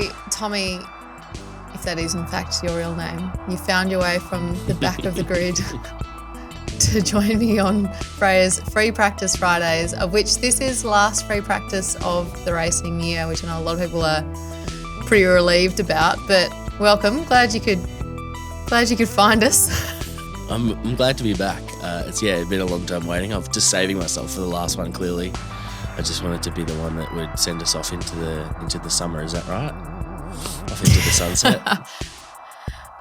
So, Tommy, if that is in fact your real name, you found your way from the back of the grid to join me on Freya's Free Practice Fridays, of which this is last free practice of the racing year, which I know a lot of people are pretty relieved about. But welcome, glad you could find us. I'm glad to be back. It's been a long time waiting. I'm just saving myself for the last one. Clearly, I just wanted to be the one that would send us off into the summer. Is that right? Off into the sunset.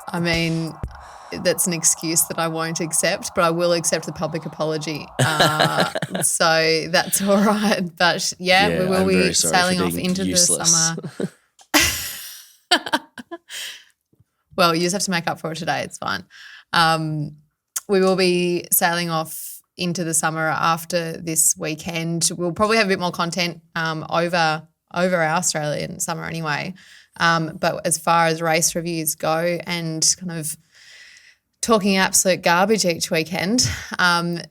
I mean, that's an excuse that I won't accept, but I will accept the public apology. So that's all right. But we will be sailing off into useless. The summer. Well, you just have to make up for it today. It's fine. We will be sailing off into the summer after this weekend. We'll probably have a bit more content over our Australian summer anyway. But as far as race reviews go and kind of talking absolute garbage each weekend,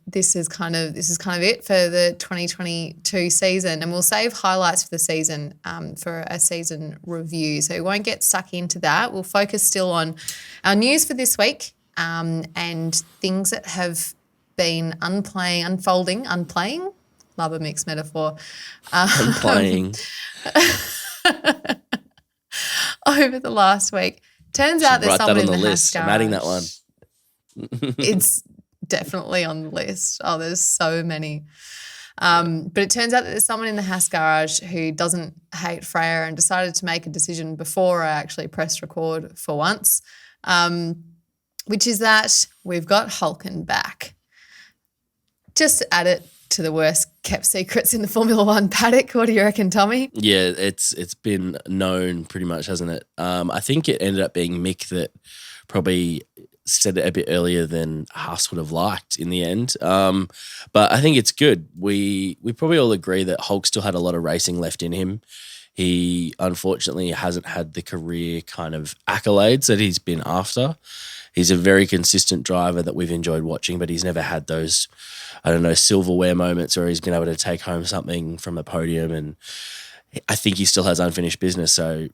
this is kind of it for the 2022 season, and we'll save highlights for the season for a season review. So we won't get stuck into that. We'll focus still on our news for this week and things that have been unfolding. Love a mixed metaphor. Unplaying. Over the last week. Turns out there's someone in the list. I'm adding that one. It's definitely on the list. Oh, there's so many. But it turns out that there's someone in the Haas garage who doesn't hate Freya and decided to make a decision before I actually pressed record for once, which is that we've got Hulken back. Just add it to the worst kept secrets in the Formula One paddock. What do you reckon, Tommy? Yeah, it's been known pretty much, hasn't it? I think it ended up being Mick that probably said it a bit earlier than Haas would have liked in the end. But I think it's good. We probably all agree that Hulk still had a lot of racing left in him. He unfortunately hasn't had the career kind of accolades that he's been after. He's a very consistent driver that we've enjoyed watching, but he's never had those, silverware moments where he's been able to take home something from a podium. And I think he still has unfinished business. So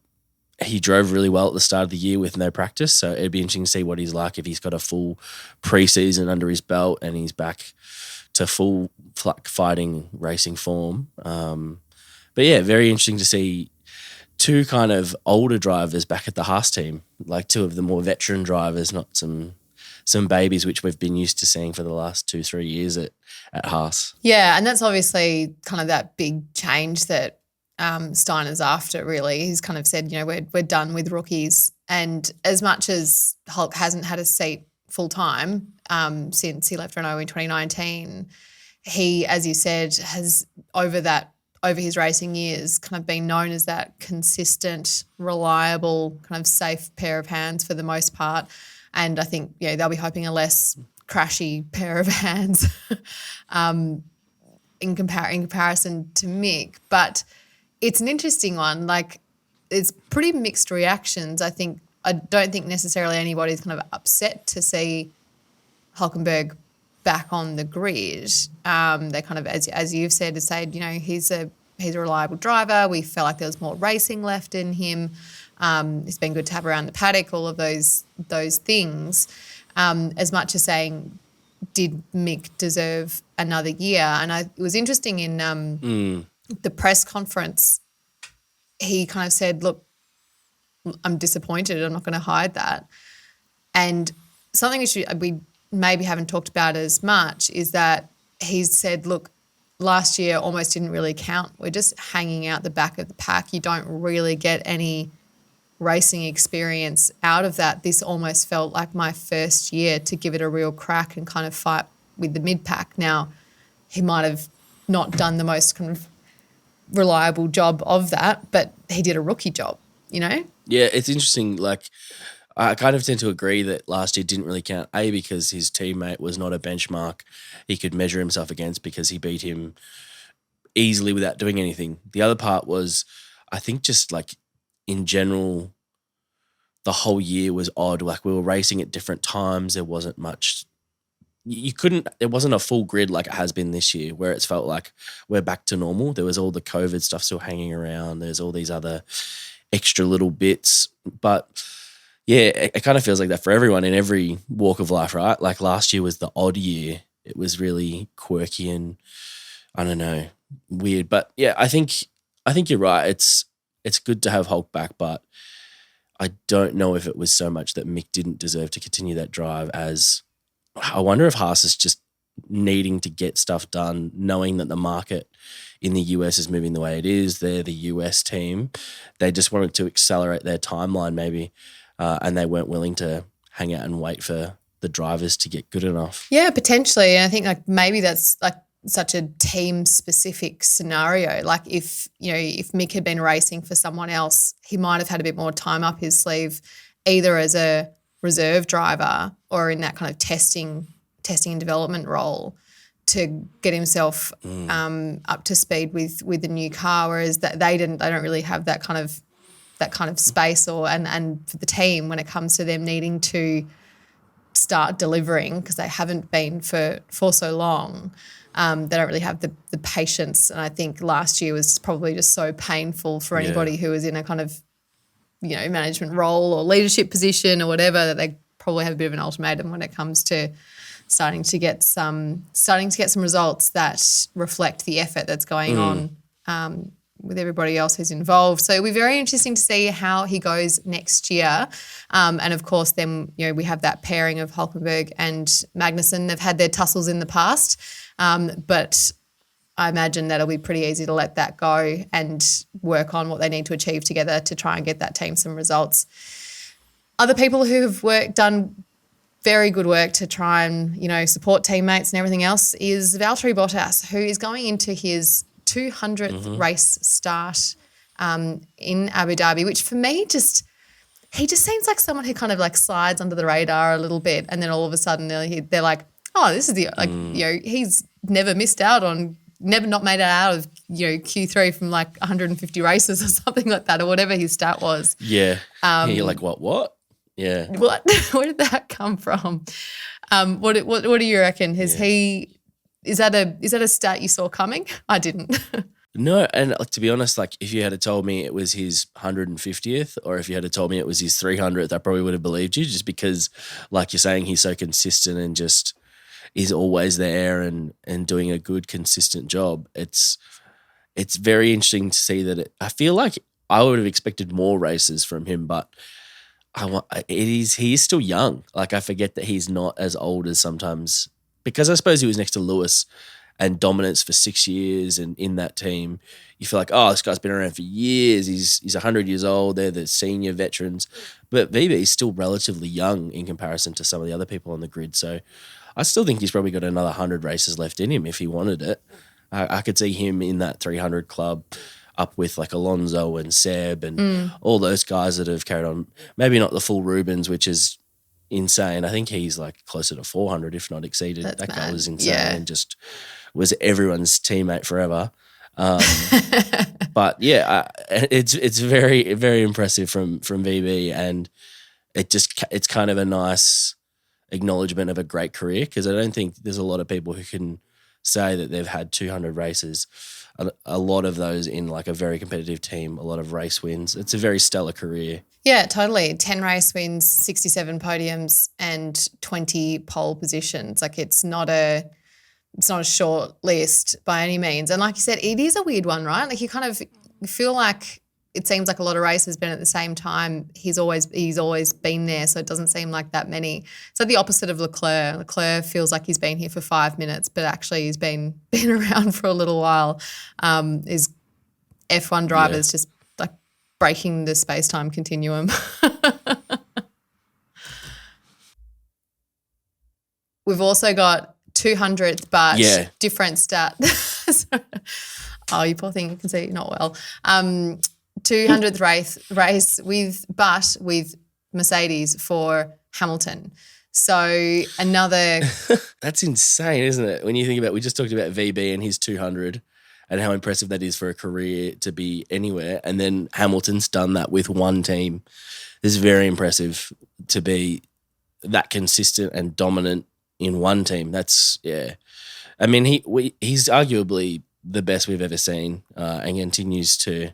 he drove really well at the start of the year with no practice. So it'd be interesting to see what he's like if he's got a full preseason under his belt and he's back to full fighting racing form. But yeah, very interesting to see two kind of older drivers back at the Haas team, like two of the more veteran drivers, not some babies, which we've been used to seeing for the last 2-3 years at Haas. Yeah, and that's obviously kind of that big change that Steiner's after, really. He's kind of said, we're done with rookies. And as much as Hulk hasn't had a seat full time since he left Renault in 2019, he, as you said, has over his racing years kind of been known as that consistent, reliable, kind of safe pair of hands for the most part. And I think, they'll be hoping a less crashy pair of hands in comparison to Mick. But it's an interesting one. Like, it's pretty mixed reactions. I don't think necessarily anybody's kind of upset to see Hulkenberg back on the grid. They kind of, as you've said, he's a reliable driver. We felt like there was more racing left in him. It's been good to have around the paddock, all of those things. As much as saying, did Mick deserve another year? And it was interesting in the press conference, he kind of said, look, I'm disappointed. I'm not going to hide that. And something we maybe haven't talked about as much is that he's said, look, last year almost didn't really count. We're just hanging out the back of the pack. You don't really get any racing experience out of that. This almost felt like my first year to give it a real crack and kind of fight with the mid-pack. Now, he might have not done the most kind of reliable job of that, but he did a rookie job, Yeah, it's interesting. Like, I kind of tend to agree that last year didn't really count, A, because his teammate was not a benchmark he could measure himself against because he beat him easily without doing anything. The other part was, I think, just like in general, the whole year was odd. Like, we were racing at different times. There wasn't much. It wasn't a full grid like it has been this year where it's felt like we're back to normal. There was all the COVID stuff still hanging around. There's all these other extra little bits. But yeah, it kind of feels like that for everyone in every walk of life, right? Like last year was the odd year. It was really quirky and I don't know, weird. But yeah, I think you're right. It's good to have Hulk back, but I don't know if it was so much that Mick didn't deserve to continue that drive as I wonder if Haas is just needing to get stuff done, knowing that the market in the US is moving the way it is. They're the US team. They just wanted to accelerate their timeline maybe, and they weren't willing to hang out and wait for the drivers to get good enough. Yeah, potentially. And I think like maybe that's like such a team specific scenario. Like if Mick had been racing for someone else, he might have had a bit more time up his sleeve, either as a reserve driver or in that kind of testing and development role to get himself up to speed with the new car, whereas that they don't really have that kind of space and for the team when it comes to them needing to start delivering because they haven't been for so long. They don't really have the patience, and I think last year was probably just so painful for anybody who was in a kind of management role or leadership position or whatever, that they probably have a bit of an ultimatum when it comes to starting to get some results that reflect the effort that's going on with everybody else who's involved. So it'll be very interesting to see how he goes next year. And of course, then we have that pairing of Hulkenberg and Magnussen. They've had their tussles in the past, but I imagine that'll be pretty easy to let that go and work on what they need to achieve together to try and get that team some results. Other people who have done very good work to try and, support teammates and everything else is Valtteri Bottas, who is going into his 200th race start in Abu Dhabi, which for me he just seems like someone who kind of like slides under the radar a little bit, and then all of a sudden they're like, oh, this is he's never not made it out of Q3 from like 150 races or something like that, or whatever his stat was. Yeah. You're like, what? Yeah. What? Where did that come from? What do you reckon? Is that a stat you saw coming? I didn't. No, and to be honest, like if you had told me it was his 150th or if you had told me it was his 300th, I probably would have believed you, just because, like you're saying, he's so consistent and just is always there and doing a good, consistent job. It's very interesting to see that. I feel like I would have expected more races from him, but he is still young. Like I forget that he's not as old as sometimes, because I suppose he was next to Lewis and dominance for 6 years, and in that team, you feel like, oh, this guy's been around for years. He's 100 years old. They're the senior veterans, but VB is still relatively young in comparison to some of the other people on the grid. So I still think he's probably got another 100 races left in him if he wanted it. I could see him in that 300 club, up with like Alonso and Seb and all those guys that have carried on. Maybe not the full Rubens, which is insane. I think he's like closer to 400, if not exceeded. That guy was insane and just was everyone's teammate forever. But yeah, it's very, very impressive from VB, and it's kind of a nice acknowledgement of a great career, because I don't think there's a lot of people who can say that they've had 200 races. A lot of those in like a very competitive team, a lot of race wins. It's a very stellar career. Yeah, totally. 10 race wins, 67 podiums and 20 pole positions. Like it's not a short list by any means. And like you said, it is a weird one, right? Like you kind of feel like it seems like a lot of races, but at the same time, he's always been there, so it doesn't seem like that many. It's like the opposite of Leclerc. Leclerc feels like he's been here for 5 minutes, but actually he's been around for a little while. Is F1 drivers just like breaking the space-time continuum. We've also got 200th, but different stat. Oh, you poor thing, you can see not well. 200th race with Mercedes for Hamilton. So another... That's insane, isn't it? When you think about, we just talked about VB and his 200 and how impressive that is for a career to be anywhere. And then Hamilton's done that with one team. It's very impressive to be that consistent and dominant in one team. That's, I mean, he's arguably the best we've ever seen and continues to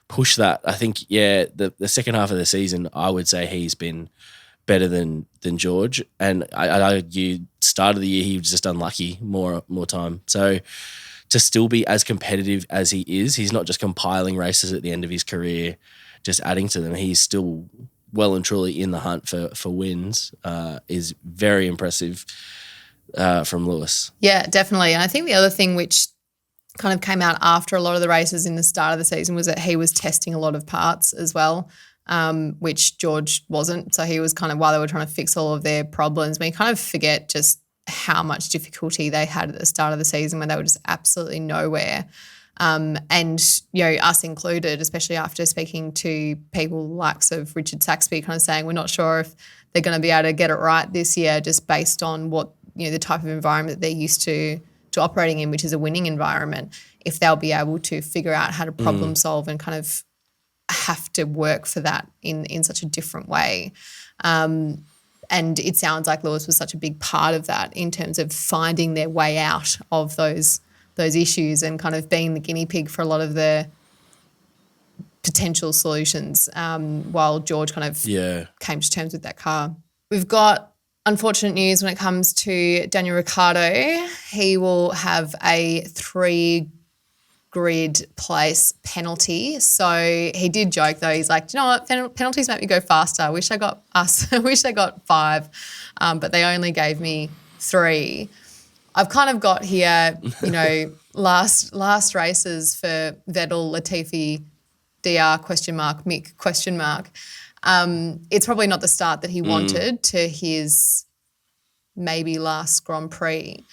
push that. I think, the second half of the season, I would say he's been better than George. And I argue start of the year he was just unlucky more time. So to still be as competitive as he is, he's not just compiling races at the end of his career, just adding to them. He's still well and truly in the hunt for wins, is very impressive from Lewis. Yeah, definitely. And I think the other thing which kind of came out after a lot of the races in the start of the season was that he was testing a lot of parts as well, which George wasn't. So he was kind of, while they were trying to fix all of their problems, we kind of forget just how much difficulty they had at the start of the season when they were just absolutely nowhere. And, us included, especially after speaking to people likes of Richard Saxby, kind of saying we're not sure if they're going to be able to get it right this year just based on what, the type of environment they're used to operating in, which is a winning environment, if they'll be able to figure out how to problem solve and kind of have to work for that in such a different way. And it sounds like Lewis was such a big part of that in terms of finding their way out of those issues and kind of being the guinea pig for a lot of the potential solutions, while George kind of came to terms with that car. We've got unfortunate news when it comes to Daniel Ricciardo. He will have a 3-grid place penalty. So he did joke though. He's like, do you know what? Penalties make me go faster. I wish I got 5, but they only gave me 3. I've kind of got here, last races for Vettel, Latifi, DR ? Mick ? It's probably not the start that he wanted to his maybe last Grand Prix.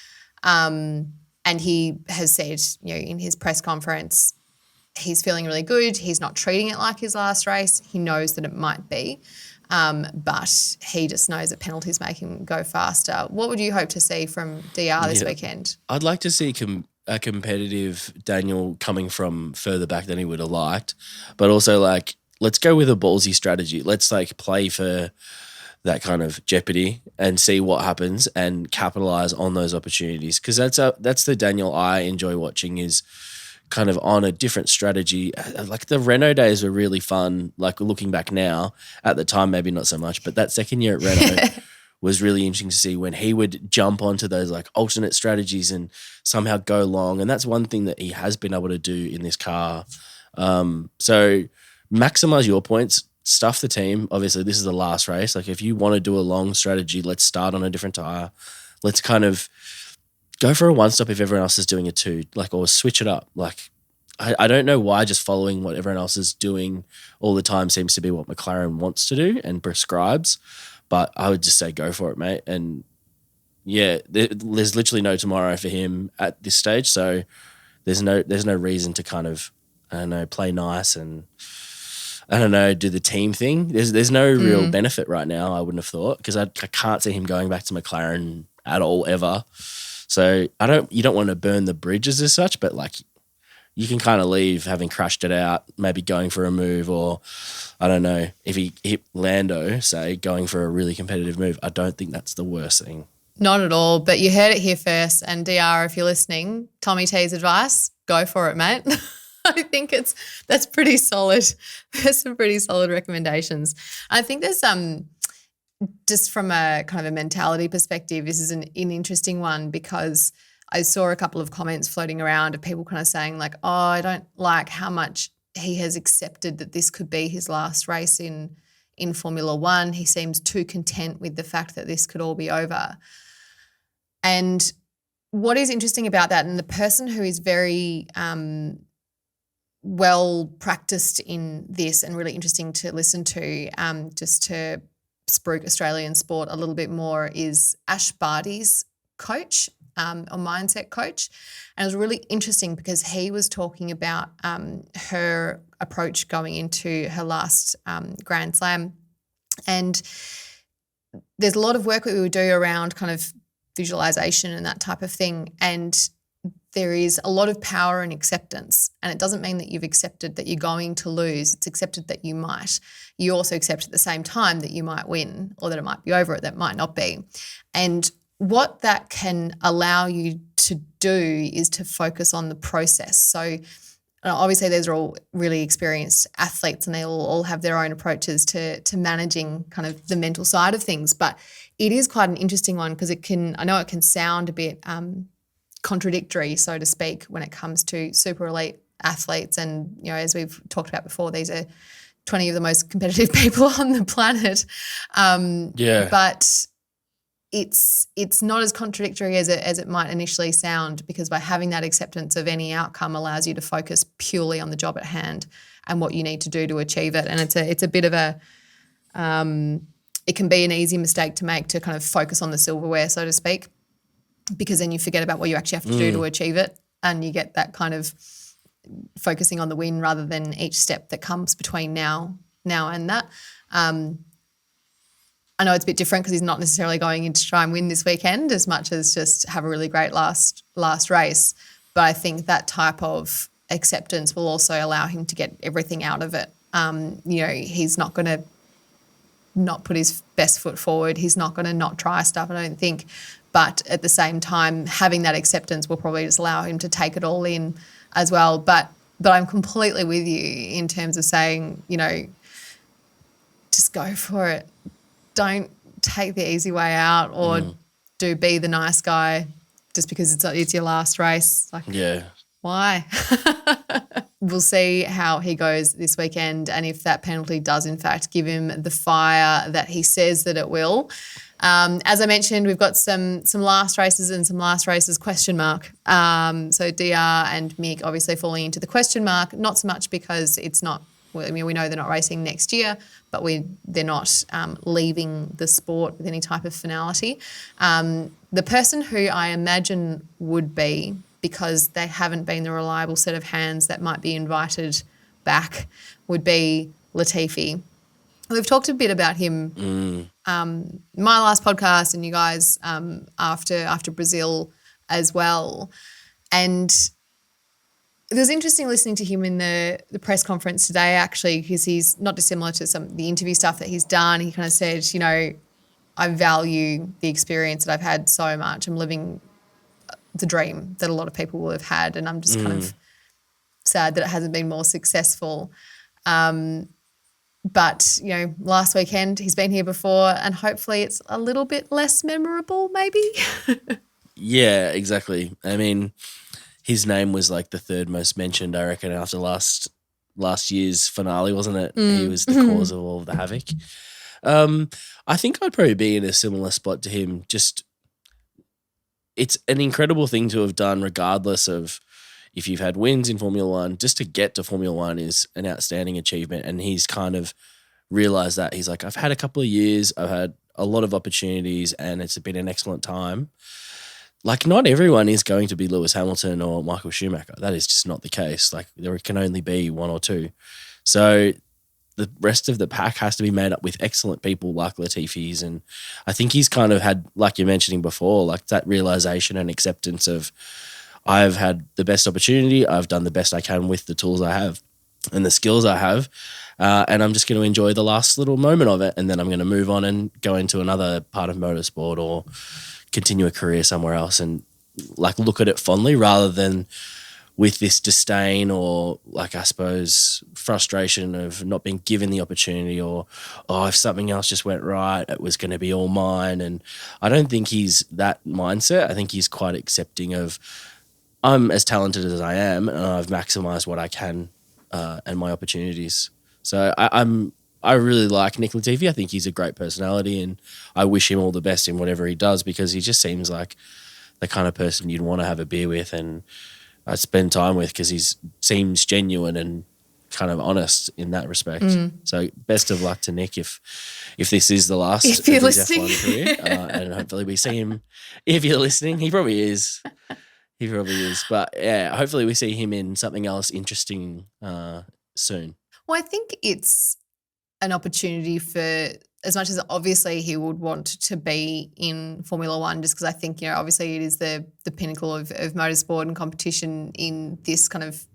And he has said, in his press conference, he's feeling really good. He's not treating it like his last race. He knows that it might be, but he just knows that penalties make him go faster. What would you hope to see from DR this weekend? I'd like to see a competitive Daniel coming from further back than he would have liked, but also let's go with a ballsy strategy. Let's play for that kind of jeopardy and see what happens and capitalize on those opportunities. Because that's the Daniel I enjoy watching, is kind of on a different strategy. Like the Renault days were really fun. Like looking back now, at the time maybe not so much, but that second year at Renault was really interesting to see when he would jump onto those alternate strategies and somehow go long. And that's one thing that he has been able to do in this car. So maximize your points, stuff the team. Obviously, this is the last race. If you want to do a long strategy, let's start on a different tire. Let's kind of go for a one-stop if everyone else is doing a 2, or switch it up. I don't know why just following what everyone else is doing all the time seems to be what McLaren wants to do and prescribes. But I would just say go for it, mate. And there's literally no tomorrow for him at this stage. So there's no reason to kind of, play nice and do the team thing. There's no real benefit right now, I wouldn't have thought, because I can't see him going back to McLaren at all ever. So you don't want to burn the bridges as such, but you can kind of leave having crashed it out, maybe going for a move, or I don't know, if he hit Lando, say, going for a really competitive move. I don't think that's the worst thing. Not at all, but you heard it here first. And DR, if you're listening, Tommy T's advice, go for it, mate. I think that's pretty solid. There's some pretty solid recommendations. I think there's just from a kind of a mentality perspective, this is an interesting one, because I saw a couple of comments floating around of people kind of saying I don't like how much he has accepted that this could be his last race in Formula One. He seems too content with the fact that this could all be over. And what is interesting about that, and the person who is very well practiced in this and really interesting to listen to, just to spruik Australian sport a little bit more, is Ash Barty's coach, a mindset coach. And it was really interesting because he was talking about her approach going into her last Grand Slam. And there's a lot of work that we would do around kind of visualization and that type of thing. And there is a lot of power in acceptance, and it doesn't mean that you've accepted that you're going to lose. It's accepted that you might. You also accept at the same time that you might win, or that it might be over, it that might not be. And what that can allow you to do is to focus on the process. So and obviously these are all really experienced athletes and they all have their own approaches to managing kind of the mental side of things. But it is quite an interesting one because I know it can sound a bit contradictory, so to speak, when it comes to super elite athletes. And, as we've talked about before, these are 20 of the most competitive people on the planet. But it's not as contradictory as it might initially sound, because by having that acceptance of any outcome allows you to focus purely on the job at hand and what you need to do to achieve it. And it's a bit of a it can be an easy mistake to make, to kind of focus on the silverware, so to speak, because then you forget about what you actually have to do to achieve it, and you get that kind of focusing on the win rather than each step that comes between now and that. I know it's a bit different because he's not necessarily going in to try and win this weekend as much as just have a really great last race. But I think that type of acceptance will also allow him to get everything out of it. He's not going to not put his best foot forward. He's not going to not try stuff, I don't think. But at the same time, having that acceptance will probably just allow him to take it all in as well. But I'm completely with you in terms of saying, just go for it. Don't take the easy way out, or be the nice guy just because it's your last race. Why? We'll see how he goes this weekend, and if that penalty does in fact give him the fire that he says that it will. As I mentioned, we've got some last races and some last races question mark. So DR and Mick obviously falling into the question mark, not so much because it's not, we know they're not racing next year, but they're not leaving the sport with any type of finality. The person who I imagine would be, because they haven't been the reliable set of hands that might be invited back, would be Latifi. We've talked a bit about him my last podcast, and you guys after Brazil as well. And it was interesting listening to him in the press conference today, actually, because he's not dissimilar to some of the interview stuff that he's done. He kind of said, I value the experience that I've had so much. I'm living the dream that a lot of people will have had, and I'm just kind of sad that it hasn't been more successful. But, last weekend he's been here before, and hopefully it's a little bit less memorable maybe. Yeah, exactly. I mean, his name was like the third most mentioned, I reckon, after last year's finale, wasn't it? He was the cause of all of the havoc. I think I'd probably be in a similar spot to him. Just, it's an incredible thing to have done regardless of if you've had wins in Formula One. Just to get to Formula One is an outstanding achievement, and he's kind of realised that. He's like, I've had a couple of years, I've had a lot of opportunities, and it's been an excellent time. Like, not everyone is going to be Lewis Hamilton or Michael Schumacher. That is just not the case. Like, there can only be one or two. So the rest of the pack has to be made up with excellent people like Latifi's. And I think he's kind of had, like you're mentioning before, like that realisation and acceptance of, I've had the best opportunity, I've done the best I can with the tools I have and the skills I have, and I'm just going to enjoy the last little moment of it, and then I'm going to move on and go into another part of motorsport or continue a career somewhere else, and like look at it fondly rather than with this disdain or, like, I suppose, frustration of not being given the opportunity, or, if something else just went right, it was going to be all mine. And I don't think he's that mindset. I think he's quite accepting of, I'm as talented as I am, and I've maximised what I can and my opportunities. So I really like Nick Latifi. I think he's a great personality, and I wish him all the best in whatever he does, because he just seems like the kind of person you'd want to have a beer with and spend time with, because he seems genuine and kind of honest in that respect. So best of luck to Nick if this is the last of his F1 career, and hopefully we see him. If you're listening, he probably is. He probably is. But yeah, hopefully we see him in something else interesting soon. Well, I think it's an opportunity for, as much as obviously he would want to be in Formula One, just because I think, obviously it is the pinnacle of motorsport and competition in this kind of,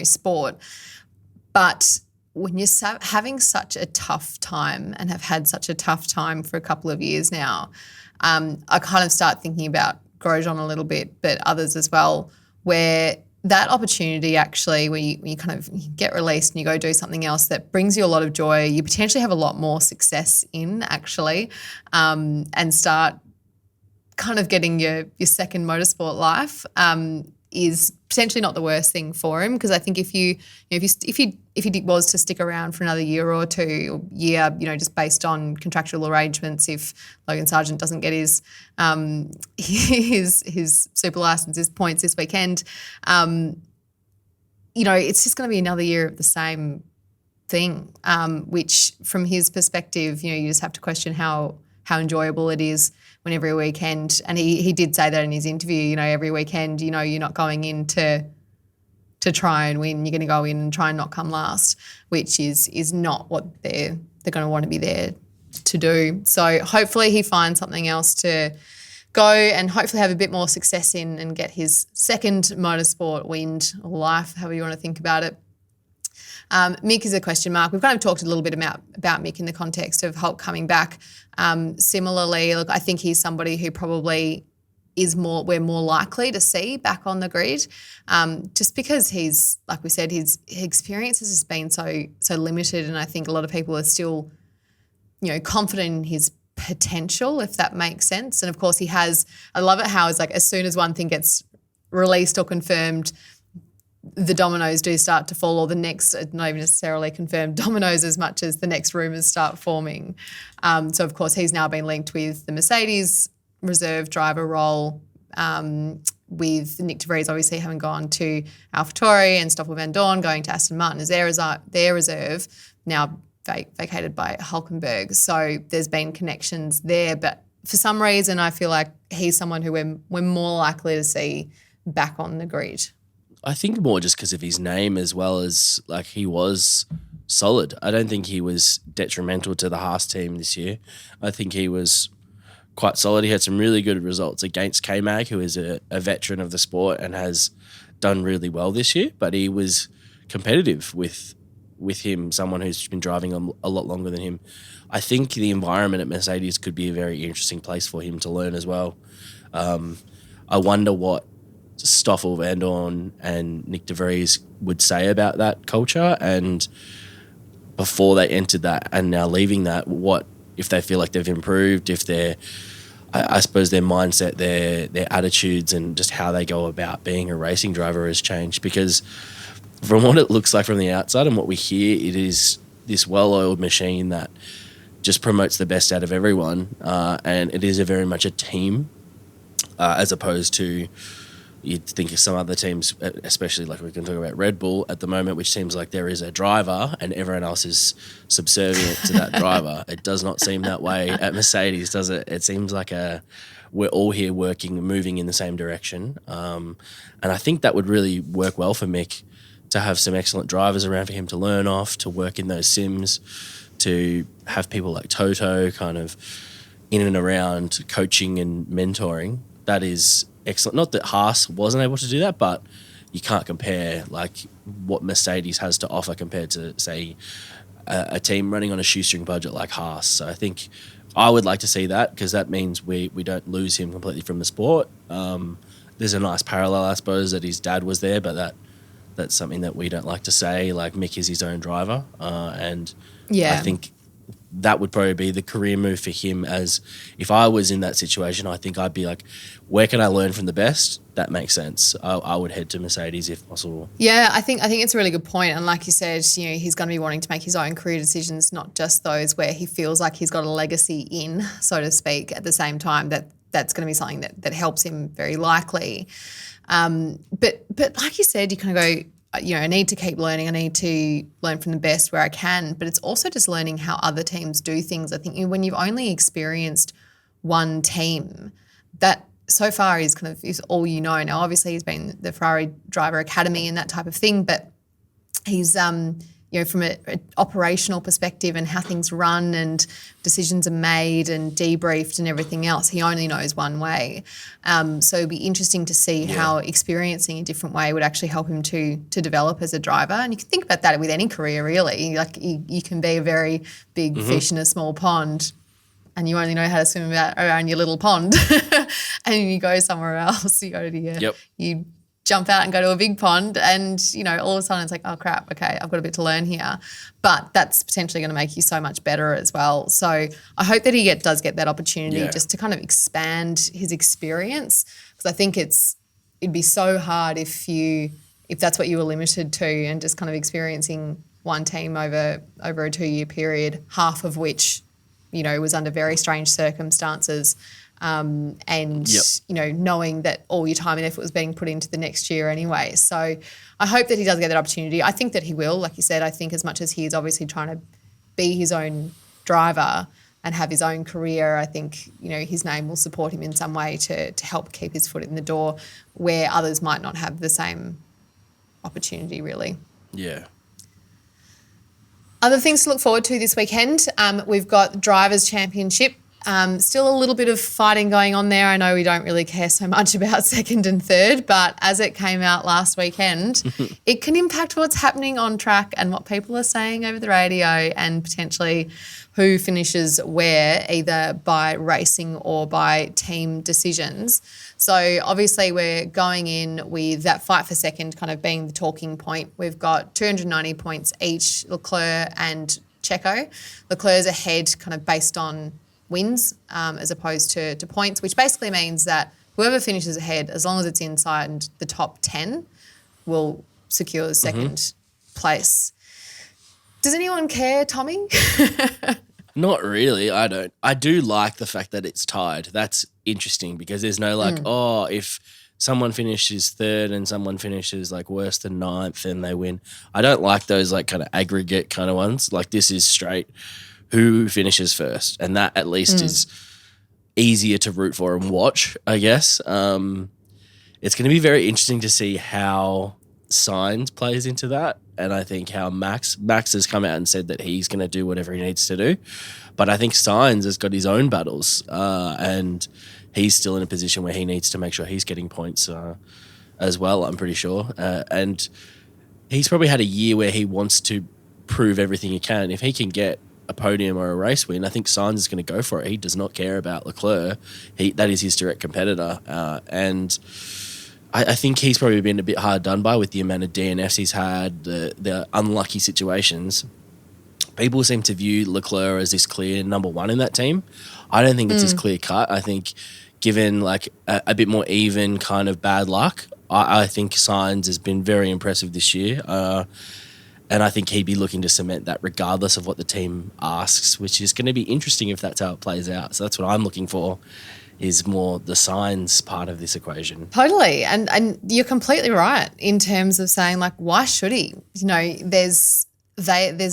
sport. But when you're having such a tough time and have had such a tough time for a couple of years now, I kind of start thinking about Grosjean a little bit, but others as well, where that opportunity actually where you kind of get released and you go do something else that brings you a lot of joy, you potentially have a lot more success in actually, and start kind of getting your second motorsport life, is potentially not the worst thing for him, because I think if he was to stick around for another year or two, just based on contractual arrangements, if Logan Sargent doesn't get his super license, his points this weekend, it's just going to be another year of the same thing, which from his perspective, you just have to question how enjoyable it is when every weekend, and he did say that in his interview, every weekend, you're not going in to try and win, you're going to go in and try and not come last, which is not what they're going to want to be there to do. So hopefully he finds something else to go and hopefully have a bit more success in and get his second motorsport wind or life, however you want to think about it. Mick is a question mark. We've kind of talked a little bit about Mick in the context of Hulk coming back. Similarly, look, I think he's somebody who probably we're more likely to see back on the grid, just because he's, like we said, his experience has just been so limited, and I think a lot of people are still, confident in his potential, if that makes sense. And of course he has, I love it how it's like as soon as one thing gets released or confirmed, the dominoes do start to fall, or the next, not even necessarily confirmed dominoes as much as the next rumours start forming. So, of course, he's now been linked with the Mercedes reserve driver role, with Nick de Vries obviously having gone to AlphaTauri and Stoffel Van Dorn going to Aston Martin as their reserve, now vacated by Hulkenberg. So there's been connections there. But for some reason, I feel like he's someone who we're more likely to see back on the grid. I think more just because of his name, as well as like he was solid. I don't think he was detrimental to the Haas team this year. I think he was quite solid. He had some really good results against K-Mag, who is a veteran of the sport and has done really well this year, but he was competitive with him, someone who's been driving a lot longer than him. I think the environment at Mercedes could be a very interesting place for him to learn as well. I wonder what Stoffel Van Dorn and Nick de Vries would say about that culture, and before they entered that and now leaving that, what if they feel like they've improved, if I suppose their mindset, their attitudes, and just how they go about being a racing driver has changed. Because from what it looks like from the outside and what we hear, it is this well-oiled machine that just promotes the best out of everyone, and it is very much a team, as opposed to, you'd think of some other teams, especially like we can talk about Red Bull at the moment, which seems like there is a driver and everyone else is subservient to that driver. It does not seem that way at Mercedes, does it? It seems like we're all here working, moving in the same direction. And I think that would really work well for Mick, to have some excellent drivers around for him to learn off, to work in those sims, to have people like Toto kind of in and around coaching and mentoring. That is excellent. Not that Haas wasn't able to do that, but you can't compare like what Mercedes has to offer compared to, say, a team running on a shoestring budget like Haas. So I think I would like to see that, because that means we don't lose him completely from the sport. There's a nice parallel, I suppose, that his dad was there, but that's something that we don't like to say. Like, Mick is his own driver, and I think that would probably be the career move for him. As if I was in that situation, I think I'd be like, where can I learn from the best? That makes sense. I would head to Mercedes if possible. Yeah, I think it's a really good point. And like you said, he's going to be wanting to make his own career decisions, not just those where he feels like he's got a legacy in, so to speak, at the same time that's going to be something that helps him very likely. But like you said, you kind of go, I need to keep learning. I need to learn from the best where I can. But it's also just learning how other teams do things. I think when you've only experienced one team, that so far is all you know. Now, obviously, he's been the Ferrari Driver Academy and that type of thing, but he's from an operational perspective and how things run and decisions are made and debriefed and everything else, he only knows one way. So it'd be interesting to see how experiencing a different way would actually help him to develop as a driver. And you can think about that with any career, really. Like you can be a very big fish in a small pond, and you only know how to swim around your little pond, and you go somewhere else. You go to your jump out and go to a big pond and, all of a sudden it's like, oh crap, okay, I've got a bit to learn here. But that's potentially going to make you so much better as well. So I hope that he does get that opportunity just to kind of expand his experience, because I think it'd be so hard if that's what you were limited to and just kind of experiencing one team over a 2-year period, half of which, was under very strange circumstances. And, knowing that all your time and effort was being put into the next year anyway. So I hope that he does get that opportunity. I think that he will. Like you said, I think as much as he is obviously trying to be his own driver and have his own career, I think, his name will support him in some way to help keep his foot in the door where others might not have the same opportunity really. Yeah. Other things to look forward to this weekend, we've got Drivers' Championship. Still a little bit of fighting going on there. I know we don't really care so much about second and third, but as it came out last weekend, it can impact what's happening on track and what people are saying over the radio and potentially who finishes where, either by racing or by team decisions. So obviously we're going in with that fight for second kind of being the talking point. We've got 290 points each, Leclerc and Checo. Leclerc's ahead kind of based on wins as opposed to points, which basically means that whoever finishes ahead, as long as it's inside the top 10, will secure the second place. Does anyone care, Tommy? Not really. I don't. I do like the fact that it's tied. That's interesting because there's no if someone finishes third and someone finishes like worse than ninth, then they win. I don't like those like kind of aggregate kind of ones. Like this is straight who finishes first, and that at least is easier to root for and watch, I guess. It's going to be very interesting to see how Sainz plays into that, and I think how Max has come out and said that he's going to do whatever he needs to do, but I think Sainz has got his own battles, and he's still in a position where he needs to make sure he's getting points as well, I'm pretty sure, and he's probably had a year where he wants to prove everything he can. If he can get a podium or a race win, I think Sainz is going to go for it. He does not care about Leclerc. That is his direct competitor. And I think he's probably been a bit hard done by with the amount of DNFs he's had, the unlucky situations. People seem to view Leclerc as this clear number one in that team. I don't think it's as clear cut. I think given like a bit more even kind of bad luck, I think Sainz has been very impressive this year. And I think he'd be looking to cement that regardless of what the team asks, which is going to be interesting if that's how it plays out. So that's what I'm looking for, is more the Sainz part of this equation. Totally. And you're completely right in terms of saying, like, why should he? There's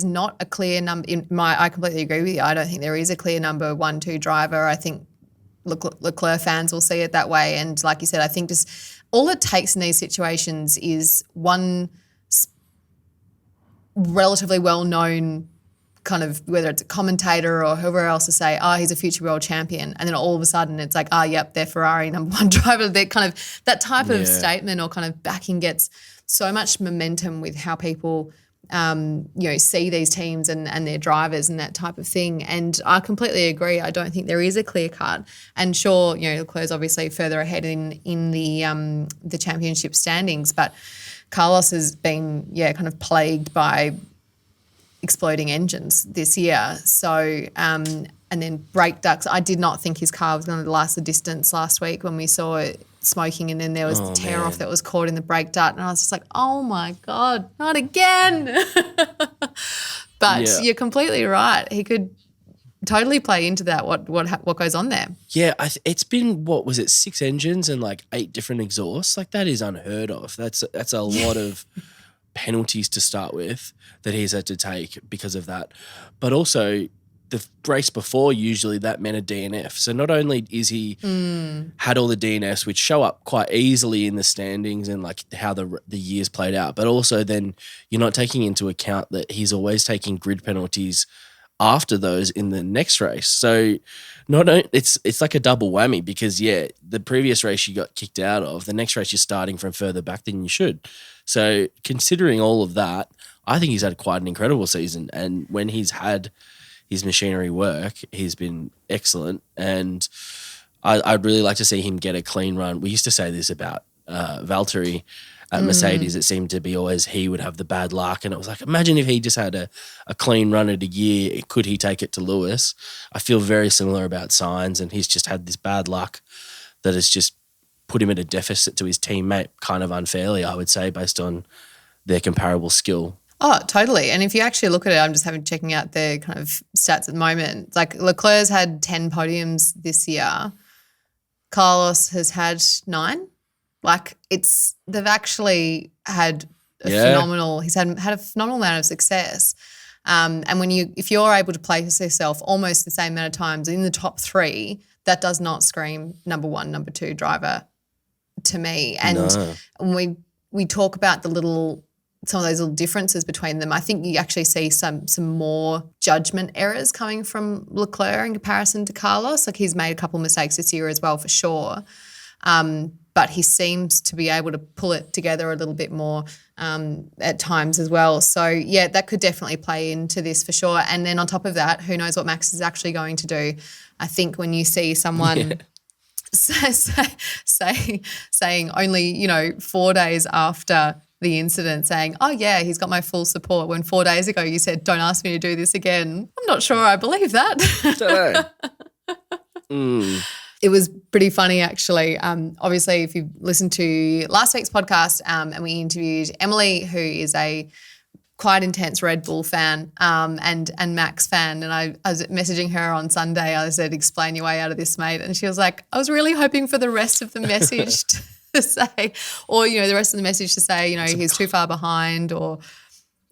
not a clear number. I completely agree with you. I don't think there is a clear number 1-2 driver. I think Leclerc fans will see it that way. And like you said, I think just all it takes in these situations is one relatively well-known kind of, whether it's a commentator or whoever else, to say, he's a future world champion. And then all of a sudden it's like, yep, they're Ferrari number one driver. They're kind of, that type of statement or kind of backing gets so much momentum with how people, see these teams and their drivers and that type of thing. And I completely agree. I don't think there is a clear cut. And sure, Leclerc's obviously further ahead in the championship standings, but Carlos has been, kind of plagued by exploding engines this year. So, and then brake ducts. I did not think his car was going to last the distance last week when we saw it smoking, and then there was the tear off that was caught in the brake duct. And I was just like, oh my God, not again. But you're completely right. He could totally play into that, what goes on there. Yeah, it's been, 6 engines and like 8 different exhausts? Like that is unheard of. That's a lot of penalties to start with that he's had to take because of that. But also the race before, usually that meant a DNF. So not only is he had all the DNFs, which show up quite easily in the standings and like how the years played out, but also then you're not taking into account that he's always taking grid penalties after those in the next race. So it's like a double whammy because, the previous race you got kicked out of, the next race you're starting from further back than you should. So considering all of that, I think he's had quite an incredible season. And when he's had his machinery work, he's been excellent. And I'd really like to see him get a clean run. We used to say this about Valtteri at Mercedes, it seemed to be always he would have the bad luck. And it was like, imagine if he just had a clean run at a year, could he take it to Lewis? I feel very similar about Sainz, and he's just had this bad luck that has just put him at a deficit to his teammate kind of unfairly, I would say, based on their comparable skill. Oh, totally. And if you actually look at it, I'm just checking out their kind of stats at the moment. Like Leclerc's had 10 podiums this year. Carlos has had 9. Like they've actually had he's had a phenomenal amount of success. And if you're able to place yourself almost the same amount of times in the top 3, that does not scream number 1, number 2 driver to me. And when we talk about some of those little differences between them, I think you actually see some more judgment errors coming from Leclerc in comparison to Carlos. Like he's made a couple of mistakes this year as well, for sure. But he seems to be able to pull it together a little bit more at times as well. So, yeah, that could definitely play into this for sure. And then on top of that, who knows what Max is actually going to do. I think when you see someone saying only, 4 days after the incident saying, oh, yeah, he's got my full support, when 4 days ago you said, don't ask me to do this again. I'm not sure I believe that. Don't know. It was pretty funny, actually. Obviously, if you listened to last week's podcast and we interviewed Emily, who is a quite intense Red Bull fan and Max fan, and I was messaging her on Sunday. I said, explain your way out of this, mate. And she was like, I was really hoping for the rest of the message to say, or, the rest of the message to say, he's too far behind or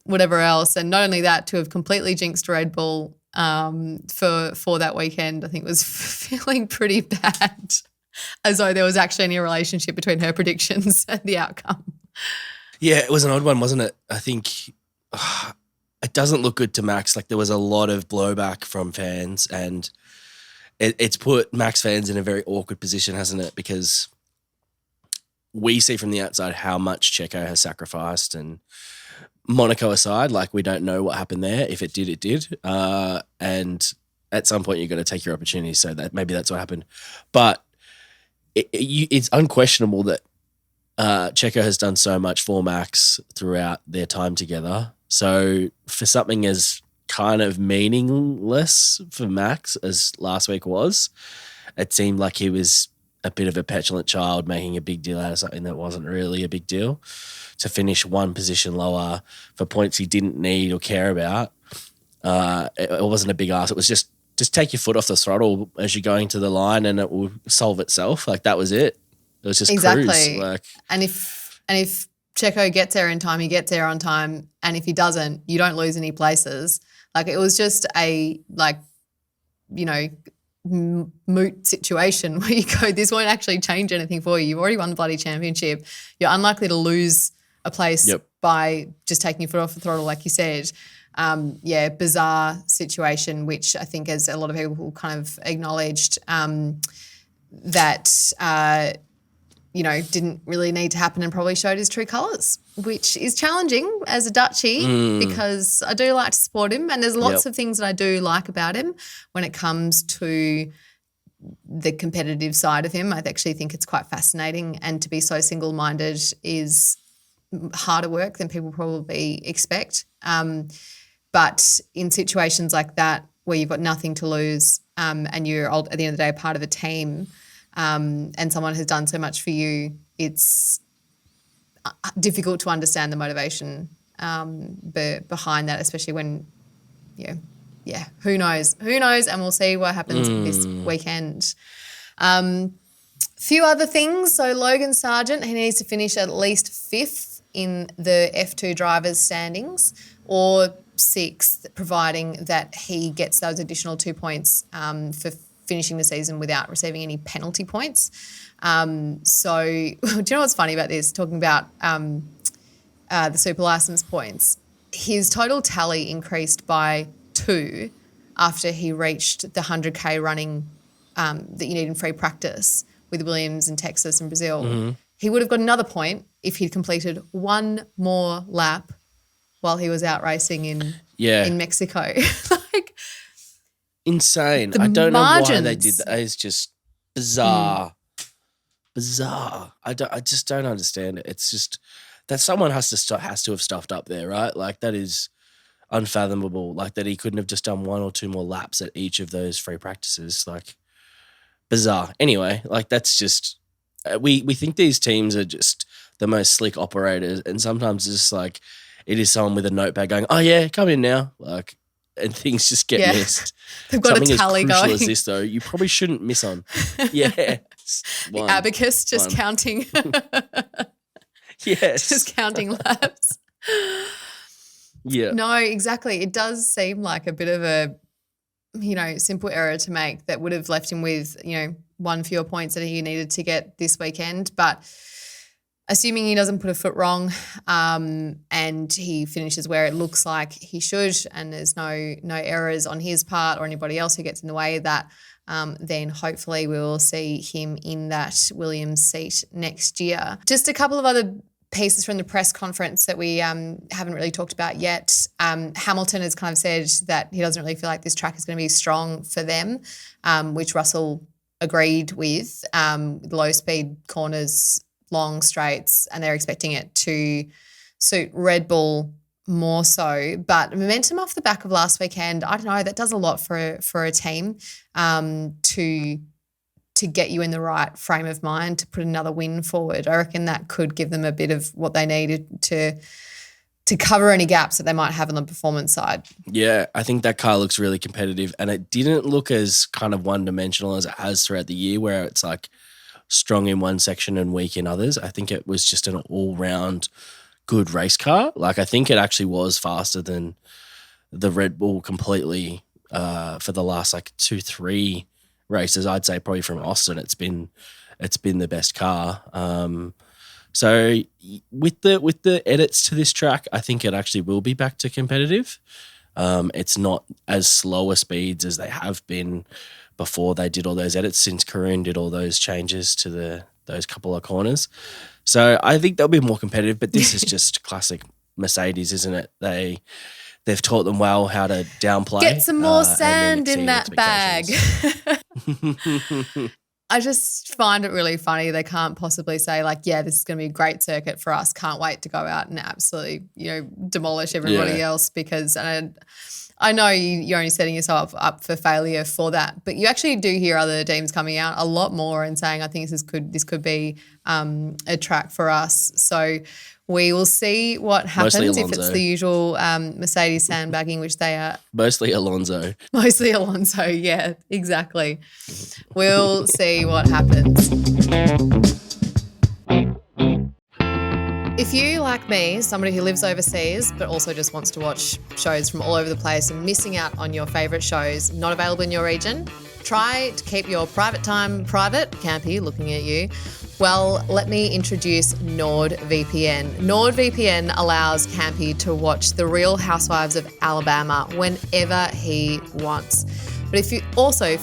whatever else. And not only that, to have completely jinxed Red Bull for that weekend, I think was feeling pretty bad, as though there was actually any relationship between her predictions and the outcome. Yeah, it was an odd one, wasn't it? I think it doesn't look good to Max. Like there was a lot of blowback from fans, and it's put Max fans in a very awkward position, hasn't it? Because we see from the outside how much Checo has sacrificed, and Monaco aside, like we don't know what happened there. If it did, it did. And at some point you're going to take your opportunity. So that maybe that's what happened. But it's unquestionable that Checo has done so much for Max throughout their time together. So for something as kind of meaningless for Max as last week was, it seemed like he was a bit of a petulant child making a big deal out of something that wasn't really a big deal. To finish one position lower for points he didn't need or care about, it wasn't a big ask. It was just take your foot off the throttle as you're going to the line and it will solve itself. Like that was it. It was just exactly. Cruise. Like, and if Checo gets there in time, he gets there on time. And if he doesn't, you don't lose any places. Like it was just a moot situation where you go, this won't actually change anything for you. You've already won the bloody championship. You're unlikely to lose a place by just taking your foot off the throttle, like you said. Bizarre situation, which I think, as a lot of people kind of acknowledged, that didn't really need to happen and probably showed his true colours, which is challenging as a Dutchie because I do like to support him, and there's lots of things that I do like about him when it comes to the competitive side of him. I actually think it's quite fascinating, and to be so single-minded is harder work than people probably expect. But in situations like that where you've got nothing to lose and you're at the end of the day part of a team and someone has done so much for you, it's difficult to understand the motivation behind that, especially when, who knows, and we'll see what happens this weekend. Few other things. So Logan Sargent, he needs to finish at least 5th in the F2 drivers' standings, or 6th, providing that he gets those additional 2 points for finishing the season without receiving any penalty points. So do you know what's funny about this? Talking about the super license points, his total tally increased by 2 after he reached the 100K running that you need in free practice with Williams in Texas and Brazil. Mm-hmm. He would have got another point if he'd completed one more lap while he was out racing in Mexico. Like, insane. I don't know why they did that. It's just bizarre. bizarre. I just don't understand it. It's just that someone has to have stuffed up there, right? Like that is unfathomable. Like that he couldn't have just done 1 or 2 more laps at each of those free practices. Like bizarre. Anyway, like that's just we think these teams are just the most slick operators, and sometimes it's just like it is someone with a notepad going, "Oh yeah, come in now," like, and things just get missed. They've got Something a tally as crucial going. as this, though, you probably shouldn't miss on. Yeah, The abacus just counting. Yes, just counting laps. Yeah. No, exactly. It does seem like a bit of a, simple error to make that would have left him with, 1 fewer points that he needed to get this weekend. But assuming he doesn't put a foot wrong and he finishes where it looks like he should, and there's no errors on his part or anybody else who gets in the way of that, then hopefully we will see him in that Williams seat next year. Just a couple of other pieces from the press conference that we haven't really talked about yet. Hamilton has kind of said that he doesn't really feel like this track is going to be strong for them, which Russell agreed with. Low speed corners, long straights, and they're expecting it to suit Red Bull more so. But momentum off the back of last weekend, I don't know, that does a lot for a team to get you in the right frame of mind to put another win forward. I reckon that could give them a bit of what they needed to cover any gaps that they might have on the performance side. Yeah, I think that car looks really competitive, and it didn't look as kind of one-dimensional as it has throughout the year, where it's like strong in one section and weak in others. I think it was just an all-round good race car. Like I think it actually was faster than the Red Bull completely for the last 2-3 races. I'd say probably from Austin, it's been the best car. So with the edits to this track, I think it actually will be back to competitive. It's not as slower speeds as they have been before they did all those edits, since Karun did all those changes to those couple of corners. So I think they'll be more competitive, but this is just classic Mercedes, isn't it? They've taught them well how to downplay. Get some more sand in that bag. I just find it really funny. They can't possibly say this is going to be a great circuit for us. Can't wait to go out and absolutely, demolish everybody else, because I know you're only setting yourself up for failure for that, but you actually do hear other teams coming out a lot more and saying, I think this could be a track for us. So we will see what happens if it's the usual Mercedes sandbagging, which they are. Mostly Alonso, yeah, exactly. We'll see what happens. If you, like me, somebody who lives overseas but also just wants to watch shows from all over the place and missing out on your favourite shows not available in your region, try to keep your private time private. Campy, looking at you. Well, let me introduce NordVPN. NordVPN allows Campy to watch The Real Housewives of Alabama whenever he wants. But if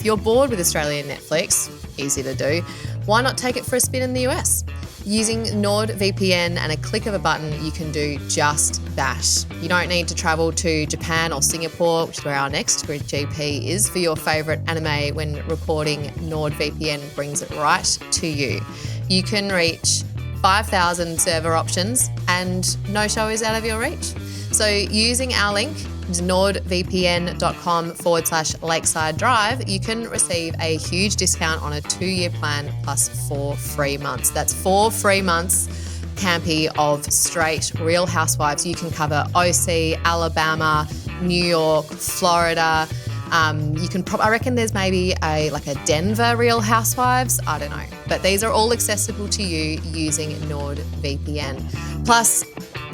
you're bored with Australian Netflix, easy to do, why not take it for a spin in the US? Using NordVPN and a click of a button, you can do just that. You don't need to travel to Japan or Singapore, which is where our next grid GP is, for your favourite anime. When recording, NordVPN brings it right to you. You can reach 5,000 server options and no show is out of your reach. So using our link, nordvpn.com/Lakeside Drive, you can receive a huge discount on a 2-year plan plus 4 free months. That's 4 free months, Campy, of straight Real Housewives. You can cover OC, Alabama, New York, Florida. I reckon there's maybe a Denver Real Housewives. I don't know. But these are all accessible to you using NordVPN. Plus,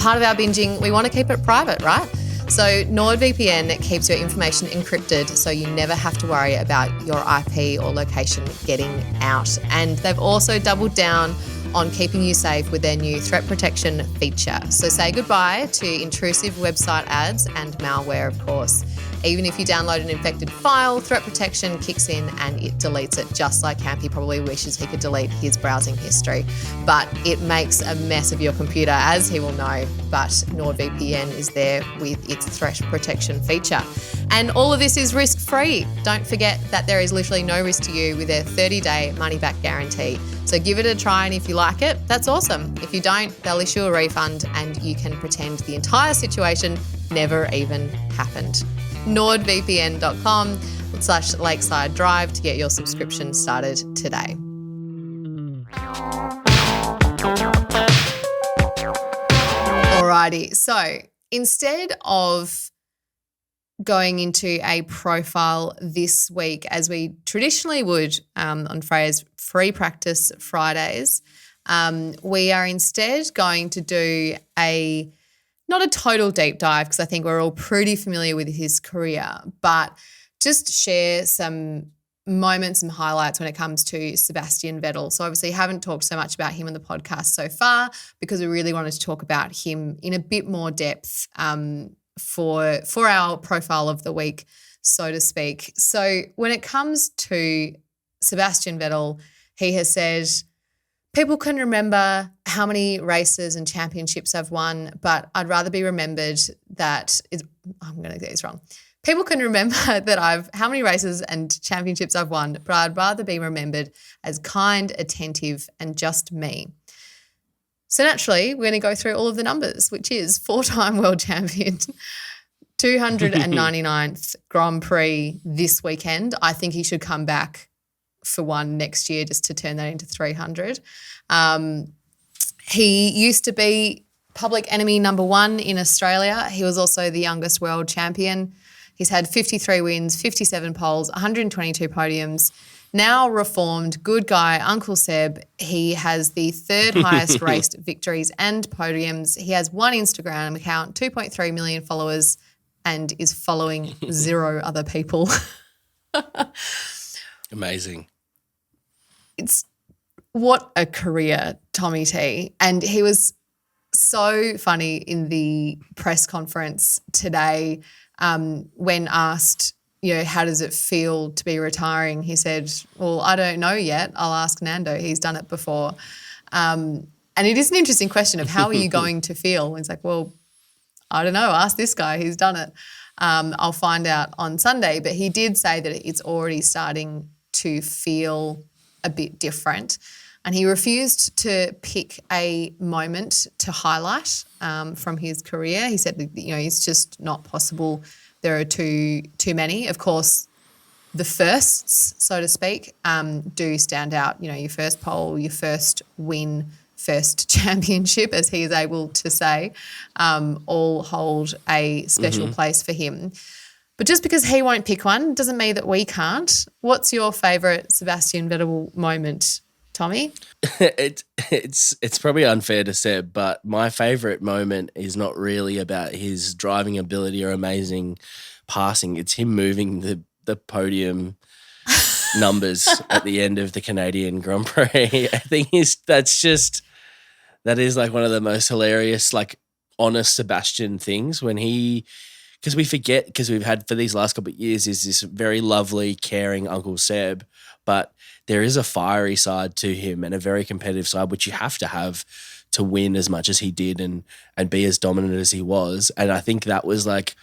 part of our binging, we want to keep it private, right? So NordVPN keeps your information encrypted so you never have to worry about your IP or location getting out. And they've also doubled down on keeping you safe with their new threat protection feature. So say goodbye to intrusive website ads and malware, of course. Even if you download an infected file, threat protection kicks in and it deletes it, just like Campy probably wishes he could delete his browsing history. But it makes a mess of your computer, as he will know. But NordVPN is there with its threat protection feature. And all of this is risk-free. Don't forget that there is literally no risk to you with their 30-day money-back guarantee. So So give it a try, and if you like it, that's awesome. If you don't, they'll issue a refund and you can pretend the entire situation never even happened. nordvpn.com/Lakeside Drive to get your subscription started today. Alrighty, so instead of going into a profile this week, as we traditionally would on Freya's free practice Fridays, we are instead going to do not a total deep dive, because I think we're all pretty familiar with his career, but just share some moments and highlights when it comes to Sebastian Vettel. So obviously haven't talked so much about him on the podcast so far because we really wanted to talk about him in a bit more depth for our profile of the week, so to speak. So when it comes to Sebastian Vettel, he has said, people can remember how many races and championships I've won, but I'd rather be remembered I'm going to get this wrong. People can remember how many races and championships I've won, but I'd rather be remembered as kind, attentive, and just me. So naturally, we're going to go through all of the numbers, which is 4-time world champion, 299th Grand Prix this weekend. I think he should come back for one next year just to turn that into 300. He used to be public enemy number 1 in Australia. He was also the youngest world champion. He's had 53 wins, 57 poles, 122 podiums. Now reformed, good guy, Uncle Seb. He has the third highest raced victories and podiums. He has one Instagram account, 2.3 million followers, and is following 0 other people. Amazing. It's what a career, Tommy T. And he was so funny in the press conference today when asked, how does it feel to be retiring? He said, well, I don't know yet. I'll ask Nando. He's done it before. And it is an interesting question of how are you going to feel? And it's like, well, I don't know. Ask this guy. He's done it. I'll find out on Sunday. But he did say that it's already starting to feel a bit different. And he refused to pick a moment to highlight from his career. He said that, it's just not possible. There are too many. Of course, the firsts, so to speak, do stand out. Your first pole, your first win, first championship, as he is able to say, all hold a special place for him. But just because he won't pick one doesn't mean that we can't. What's your favourite Sebastian Vettel moment, Tommy? It's probably unfair to say, but my favourite moment is not really about his driving ability or amazing passing. It's him moving the podium numbers at the end of the Canadian Grand Prix. I think that is like one of the most hilarious, like honest Sebastian things because we forget, because we've had for these last couple of years is this very lovely, caring Uncle Seb, but there is a fiery side to him and a very competitive side, which you have to win as much as he did and be as dominant as he was. And I think that was like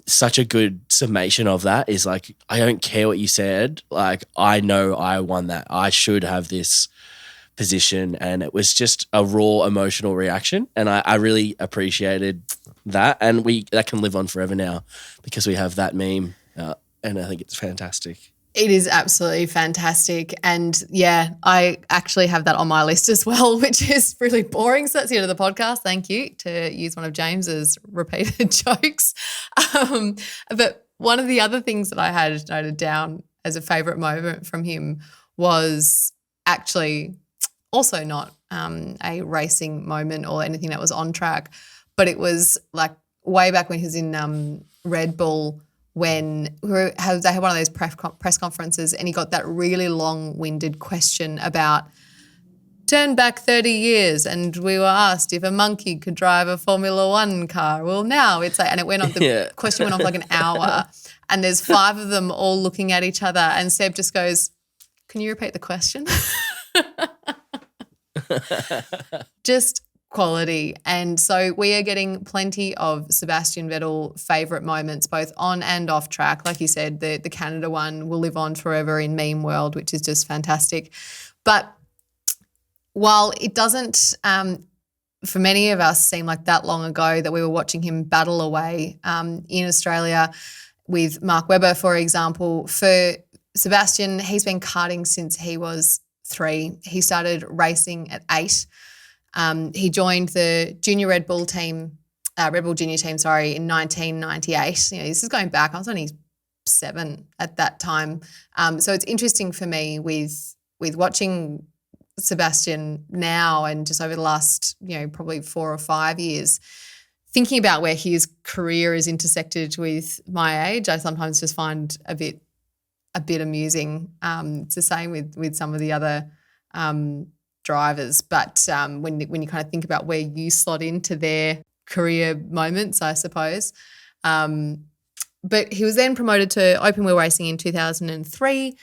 such a good summation of that, is like, I don't care what you said. Like, I know I won that. I should have this position. And it was just a raw emotional reaction. And I really appreciated that. And that can live on forever now because we have that meme. And I think it's fantastic. It is absolutely fantastic. And yeah, I actually have that on my list as well, which is really boring. So that's the end of the podcast. Thank you, to use one of James's repeated jokes. But one of the other things that I had noted down as a favourite moment from him was actually also not a racing moment or anything that was on track, but it was like way back when he was in Red Bull, when they had one of those press conferences and he got that really long-winded question about turn back 30 years and we were asked if a monkey could drive a Formula One car. Well, now it's like, and it went on, the question went on for like an hour and there's 5 of them all looking at each other and Seb just goes, can you repeat the question? Just quality. And so we are getting plenty of Sebastian Vettel favourite moments, both on and off track. Like you said, the Canada one will live on forever in meme world, which is just fantastic. But while it doesn't, for many of us, seem like that long ago that we were watching him battle away in Australia with Mark Webber, for example, for Sebastian, he's been karting since he was 3. He started racing at 8. He joined the junior Red Bull team, Red Bull junior team, in 1998. You know, this is going back. I was only 7 at that time. So it's interesting for me with watching Sebastian now and just over the last, probably 4 or 5 years, thinking about where his career is intersected with my age, I sometimes just find a bit amusing. It's the same with some of the other drivers, but when you kind of think about where you slot into their career moments, I suppose. But he was then promoted to open wheel racing in 2003.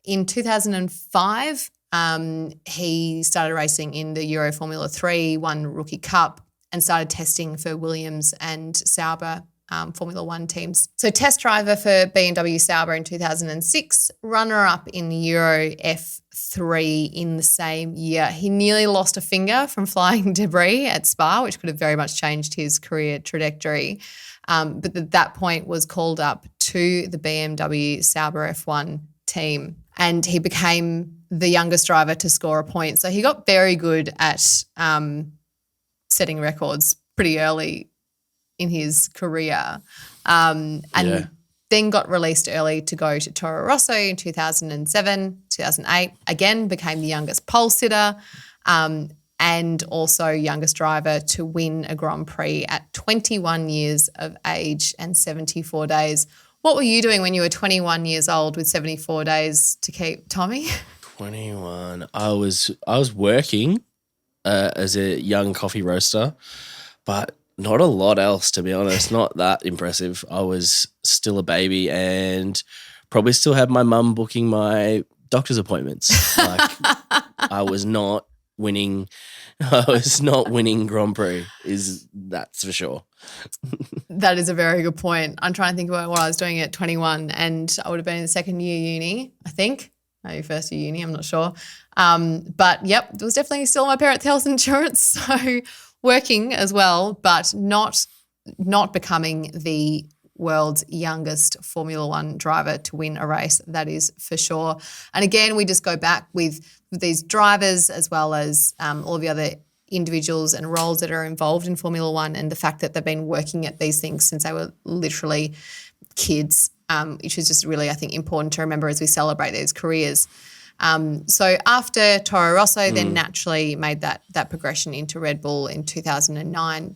In 2005, he started racing in the Euro Formula 3, won Rookie Cup, and started testing for Williams and Sauber Formula 1 teams. So test driver for BMW Sauber in 2006, runner-up in the Euro F3 in the same year. He nearly lost a finger from flying debris at Spa, which could have very much changed his career trajectory. But at that point was called up to the BMW Sauber F1 team, and he became the youngest driver to score a point. So he got very good at setting records pretty early in his career, and then got released early to go to Toro Rosso in 2007, 2008, again became the youngest pole sitter, and also youngest driver to win a Grand Prix at 21 years of age and 74 days. What were you doing when you were 21 years old with 74 days to keep, Tommy? 21. I was working as a young coffee roaster, but not a lot else, to be honest. Not that impressive. I was still a baby and probably still had my mum booking my doctor's appointments. Like I was not winning Grand Prix, that's for sure. That is a very good point. I'm trying to think about what I was doing at 21, and I would have been in the second year uni, I think. Maybe first year uni, I'm not sure. But yep, it was definitely still my parents' health insurance. So working as well, but not becoming the world's youngest Formula One driver to win a race, that is for sure. And again, we just go back with these drivers as well as all of the other individuals and roles that are involved in Formula One, and the fact that they've been working at these things since they were literally kids, which is just really, I think, important to remember as we celebrate these careers. So after Toro Rosso, then naturally made that progression into Red Bull in 2009,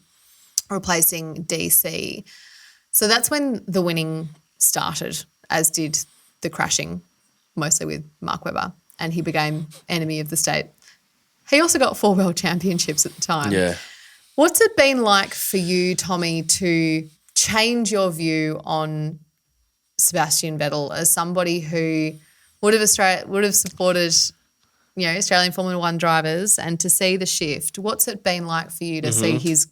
replacing DC. So that's when the winning started, as did the crashing, mostly with Mark Webber, and he became enemy of the state. He also got 4 world championships at the time. Yeah. What's it been like for you, Tommy, to change your view on Sebastian Vettel as somebody who would have supported, Australian Formula One drivers, and to see the shift? What's it been like for you to see his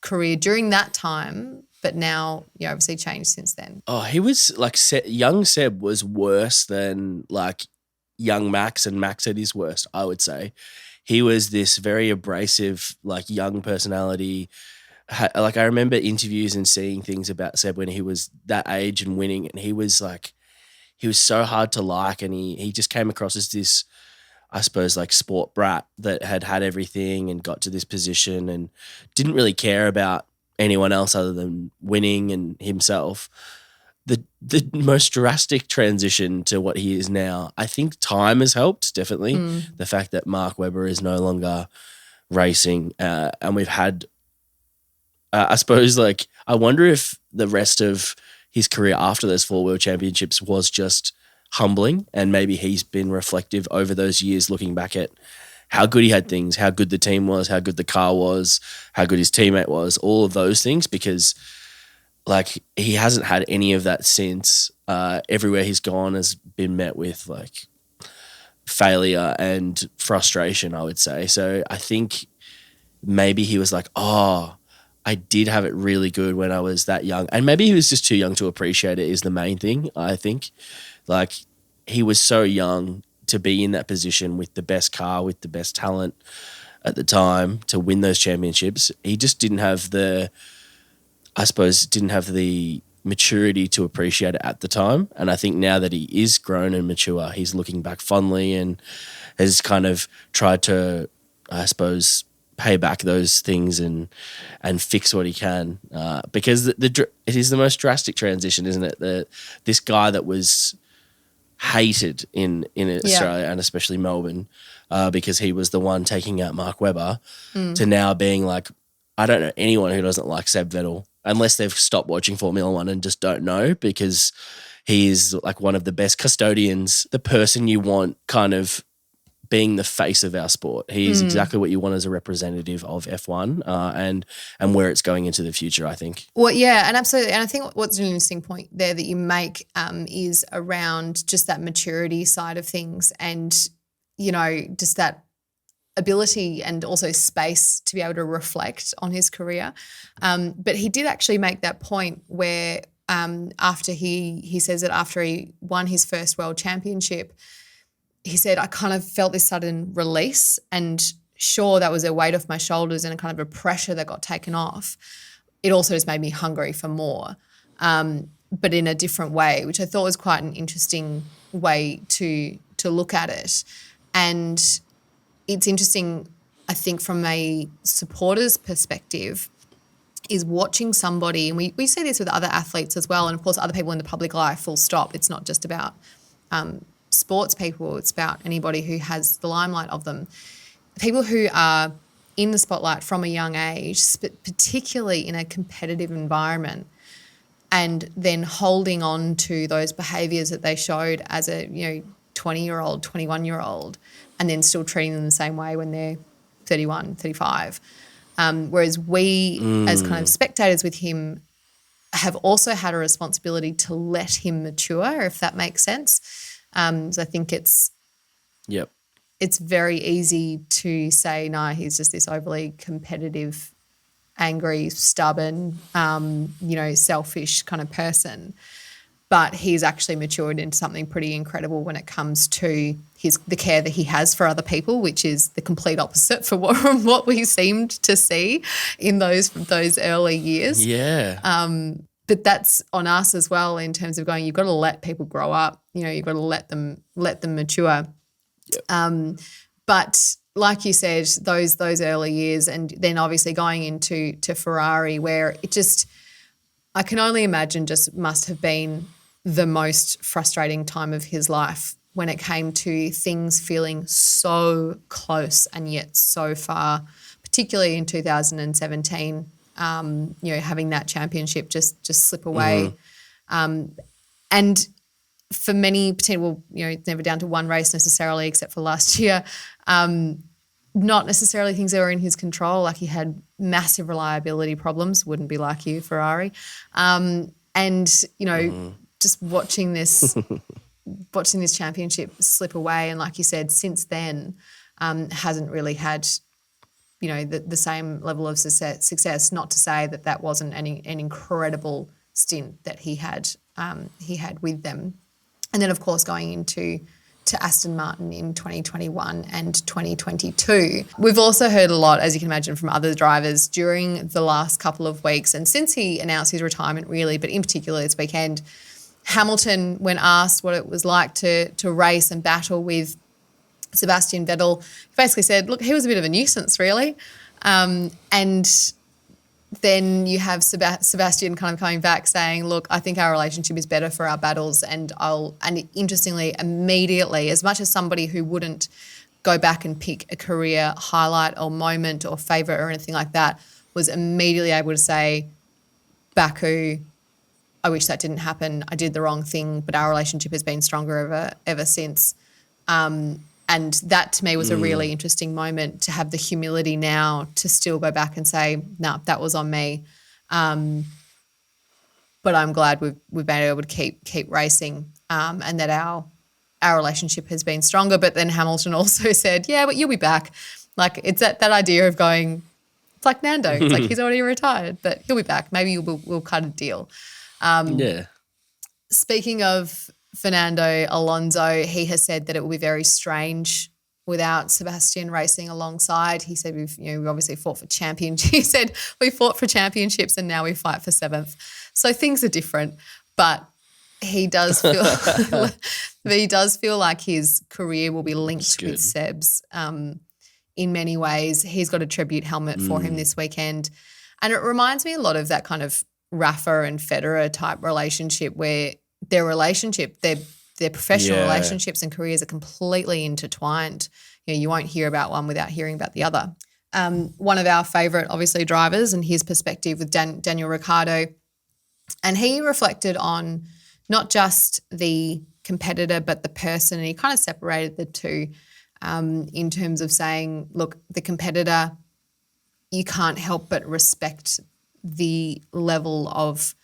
career during that time, but now obviously changed since then? Oh, he was like young Seb was worse than like young Max, and Max at his worst, I would say. He was this very abrasive, like young personality. Like I remember interviews and seeing things about Seb when he was that age and winning, and he was so hard to like, and he just came across as this, I suppose, like sport brat that had everything and got to this position and didn't really care about anyone else other than winning and himself. The most drastic transition to what he is now, I think time has helped, definitely. The fact that Mark Webber is no longer racing, and we've had, I suppose, like, I wonder if the rest of his career after those 4 world championships was just humbling, and maybe he's been reflective over those years, looking back at how good he had things, how good the team was, how good the car was, how good his teammate was, all of those things, because like he hasn't had any of that since. Everywhere he's gone has been met with like failure and frustration, I would say. So I think maybe he was like, oh, I did have it really good when I was that young. And maybe he was just too young to appreciate it is the main thing, I think. Like he was so young to be in that position with the best car, with the best talent at the time to win those championships. He just didn't have the maturity to appreciate it at the time. And I think now that he is grown and mature, he's looking back fondly and has kind of tried to, I suppose, pay back those things and fix what he can. Because it is the most drastic transition, isn't it? This guy that was hated in Australia and especially Melbourne because he was the one taking out Mark Webber to now being like, I don't know anyone who doesn't like Seb Vettel unless they've stopped watching Formula One and just don't know, because he is like one of the best custodians, the person you want kind of being the face of our sport. He is exactly what you want as a representative of F1 and where it's going into the future, I think. Well, yeah, and absolutely. And I think what's an interesting point there that you make is around just that maturity side of things and, just that ability and also space to be able to reflect on his career. But he did actually make that point where after he says that after he won his first world championship, he said, I kind of felt this sudden release, and sure, that was a weight off my shoulders and a kind of a pressure that got taken off. It also just made me hungry for more, but in a different way, which I thought was quite an interesting way to look at it. And it's interesting, I think, from a supporter's perspective, is watching somebody, and we see this with other athletes as well, and of course other people in the public life, full stop. It's not just about sports people, it's about anybody who has the limelight of them. People who are in the spotlight from a young age, particularly in a competitive environment, and then holding on to those behaviours that they showed as a 20-year-old, 21-year-old, and then still treating them the same way when they're 31, 35. Whereas we as kind of spectators with him have also had a responsibility to let him mature, if that makes sense. So I think it's very easy to say, no, he's just this overly competitive, angry, stubborn, selfish kind of person. But he's actually matured into something pretty incredible when it comes to the care that he has for other people, which is the complete opposite from what we seemed to see in those early years. Yeah. But that's on us as well in terms of going, you've got to let people grow up. You've got to let them mature. Yep. But like you said, those early years, and then obviously going into Ferrari, where it just, I can only imagine, just must have been the most frustrating time of his life when it came to things feeling so close and yet so far, particularly in 2017, having that championship just slip away. And for many, it's never down to one race necessarily except for last year, not necessarily things that were in his control. Like, he had massive reliability problems, wouldn't be like you, Ferrari. Just watching this championship slip away, and like you said, since then hasn't really had the same level of success. Not to say that wasn't an incredible stint that he had with them. And then, of course, going into Aston Martin in 2021 and 2022. We've also heard a lot, as you can imagine, from other drivers during the last couple of weeks, and since he announced his retirement really, but in particular this weekend, Hamilton, when asked what it was like to race and battle with Sebastian Vettel, basically said, look, he was a bit of a nuisance really. And then you have Sebastian kind of coming back saying, look, I think our relationship is better for our battles, and interestingly, immediately, as much as somebody who wouldn't go back and pick a career highlight or moment or favourite or anything like that, was immediately able to say, Baku, I wish that didn't happen. I did the wrong thing, but our relationship has been stronger ever since. And that to me was a really interesting moment, to have the humility now to still go back and say, no, that was on me. But I'm glad we've been able to keep racing, and that our relationship has been stronger. But then Hamilton also said, yeah, but you'll be back. Like, it's that idea of going, it's like Nando. It's like he's already retired, but he'll be back. Maybe we'll cut a deal. Yeah. Speaking of Fernando Alonso, he has said that it will be very strange without Sebastian racing alongside. He said we obviously fought for championships. He said we fought for championships and now we fight for seventh. So things are different, but he does feel like his career will be linked with Seb's in many ways. He's got a tribute helmet for him this weekend, and it reminds me a lot of that kind of Rafa and Federer type relationship where their professional relationships and careers are completely intertwined. You won't hear about one without hearing about the other. One of our favourite, obviously, drivers and his perspective with Daniel Ricciardo, and he reflected on not just the competitor but the person, and he kind of separated the two in terms of saying, look, the competitor, you can't help but respect the level of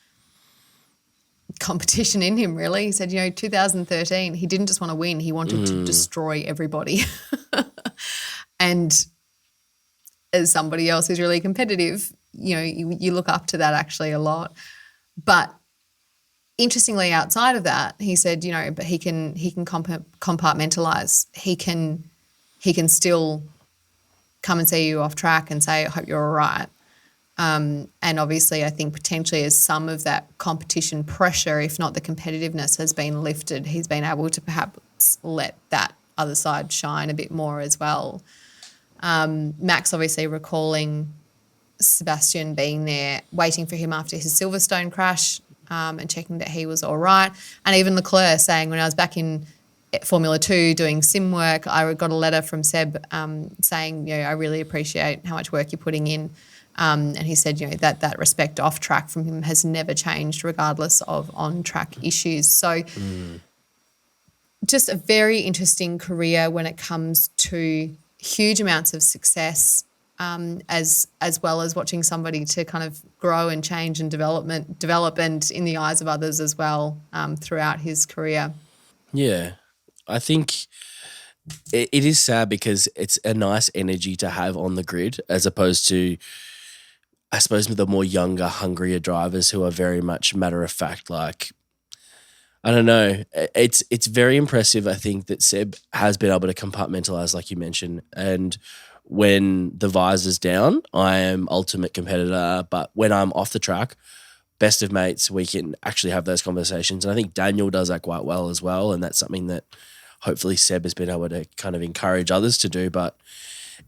competition in him, really. He said, 2013, he didn't just want to win, he wanted to destroy everybody. And as somebody else who's really competitive, you look up to that actually a lot. But interestingly, outside of that, he said, but he can compartmentalize. He can still come and see you off track and say, I hope you're all right. And obviously I think potentially as some of that competition pressure, if not the competitiveness, has been lifted, he's been able to perhaps let that other side shine a bit more as well. Max obviously recalling Sebastian being there, waiting for him after his Silverstone crash and checking that he was all right. And even Leclerc saying, when I was back in Formula 2 doing sim work, I got a letter from Seb saying, I really appreciate how much work you're putting in. And he said, that respect off track from him has never changed regardless of on track issues. So just a very interesting career when it comes to huge amounts of success, as well as watching somebody to kind of grow and change and develop and in the eyes of others as well throughout his career. Yeah, I think it is sad because it's a nice energy to have on the grid as opposed to, I suppose, the more younger, hungrier drivers who are very much matter of fact. Like, I don't know. It's very impressive, I think, that Seb has been able to compartmentalize, like you mentioned. And when the visor's down, I am ultimate competitor. But when I'm off the track, best of mates, we can actually have those conversations. And I think Daniel does that quite well as well. And that's something that hopefully Seb has been able to kind of encourage others to do. But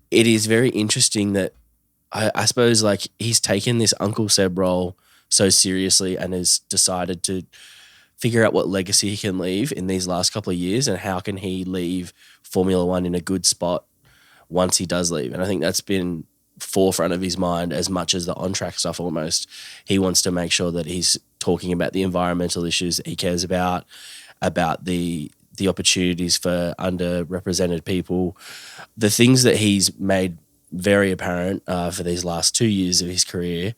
it is very interesting that I suppose like he's taken this Uncle Seb role so seriously and has decided to figure out what legacy he can leave in these last couple of years and how can he leave Formula One in a good spot once he does leave. And I think that's been forefront of his mind as much as the on-track stuff almost. He wants to make sure that he's talking about the environmental issues that he cares about the opportunities for underrepresented people, the things that he's made very apparent for these last 2 years of his career.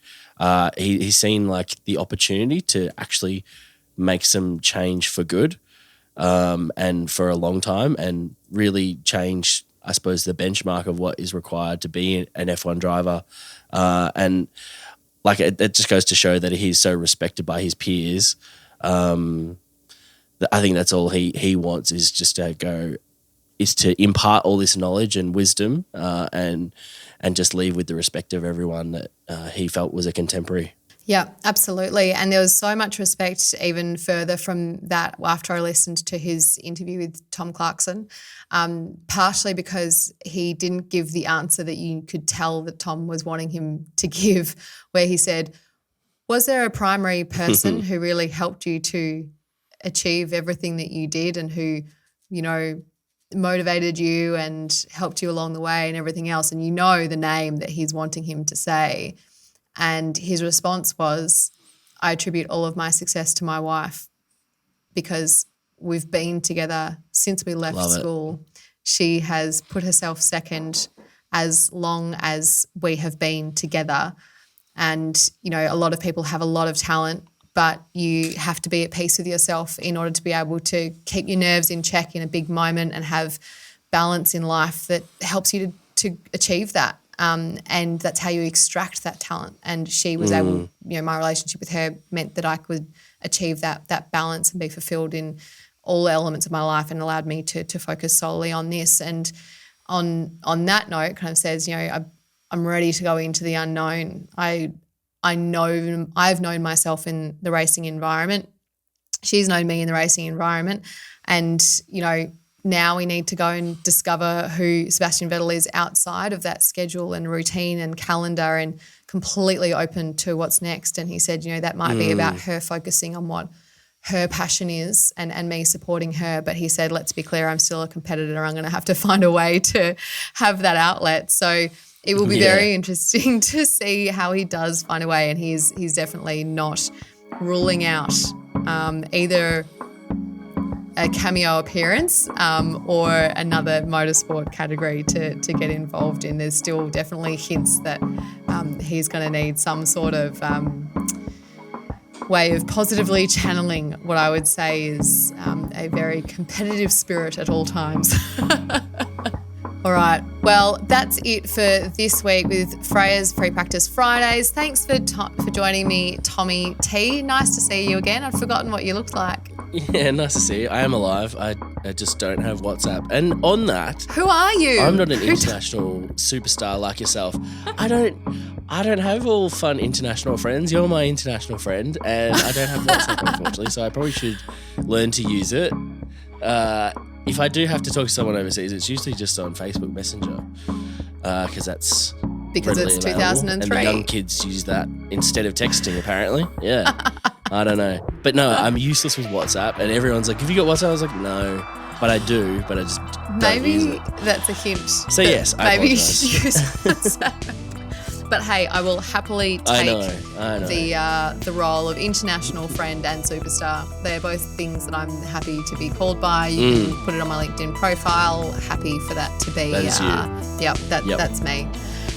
He's seen like the opportunity to actually make some change for good and for a long time and really change, I suppose, the benchmark of what is required to be an F1 driver. And like it just goes to show that he's so respected by his peers. I think that's all he wants is just to impart all this knowledge and wisdom and just leave with the respect of everyone that he felt was a contemporary. Yeah, absolutely. And there was so much respect even further from that after I listened to his interview with Tom Clarkson, partially because he didn't give the answer that you could tell that Tom was wanting him to give, where he said, was there a primary person who really helped you to achieve everything that you did and who, motivated you and helped you along the way and everything else? And the name that he's wanting him to say. And his response was, I attribute all of my success to my wife because we've been together since we left school. She has put herself second as long as we have been together. And, a lot of people have a lot of talent, but you have to be at peace with yourself in order to be able to keep your nerves in check in a big moment and have balance in life that helps you to achieve that. And that's how you extract that talent. And she was able, my relationship with her meant that I could achieve that balance and be fulfilled in all elements of my life and allowed me to focus solely on this. And on that note, kind of says, I'm ready to go into the unknown. I've known myself in the racing environment. She's known me in the racing environment. And, now we need to go and discover who Sebastian Vettel is outside of that schedule and routine and calendar, and completely open to what's next. And he said, that might be about her focusing on what her passion is and me supporting her. But he said, let's be clear, I'm still a competitor. I'm going to have to find a way to have that outlet. So it will be very interesting to see how he does find a way. And he's definitely not ruling out either a cameo appearance or another motorsport category to get involved in. There's still definitely hints that he's going to need some sort of way of positively channeling what I would say is a very competitive spirit at all times. All right. Well, that's it for this week with Freya's Free Practice Fridays. Thanks for joining me, Tommy T. Nice to see you again. I'd forgotten what you looked like. Yeah, nice to see you. I am alive. I just don't have WhatsApp. And on that, who are you? I'm not an international superstar like yourself. I don't have all fun international friends. You're my international friend, and I don't have WhatsApp, unfortunately. So I probably should learn to use it. If I do have to talk to someone overseas, it's usually just on Facebook Messenger, because it's 2003. And the young kids use that instead of texting, apparently. Yeah. I don't know. But no, I'm useless with WhatsApp, and everyone's like, have you got WhatsApp? I was like, no. But I do, but I just don't use it. That's a hint. So yes, I maybe you should use WhatsApp. But hey, I will happily take I know. the role of international friend and superstar. They're both things that I'm happy to be called by. You can put it on my LinkedIn profile. Happy for that to be. That is you. Yep, that's me.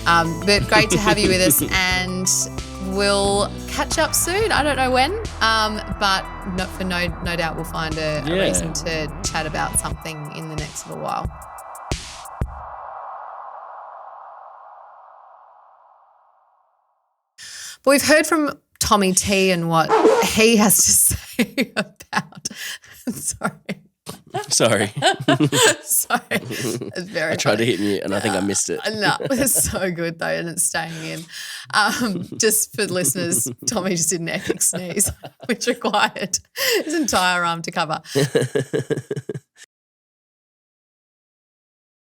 But great to have you with us, and we'll catch up soon. I don't know when, but no doubt we'll find a reason to chat about something in the next little while. But we've heard from Tommy T and what he has to say about. Sorry. It's very. I tried to hit mute and I think I missed it. No, it's so good though, and it's staying in. Just for listeners, Tommy just did an epic sneeze, which required his entire arm to cover.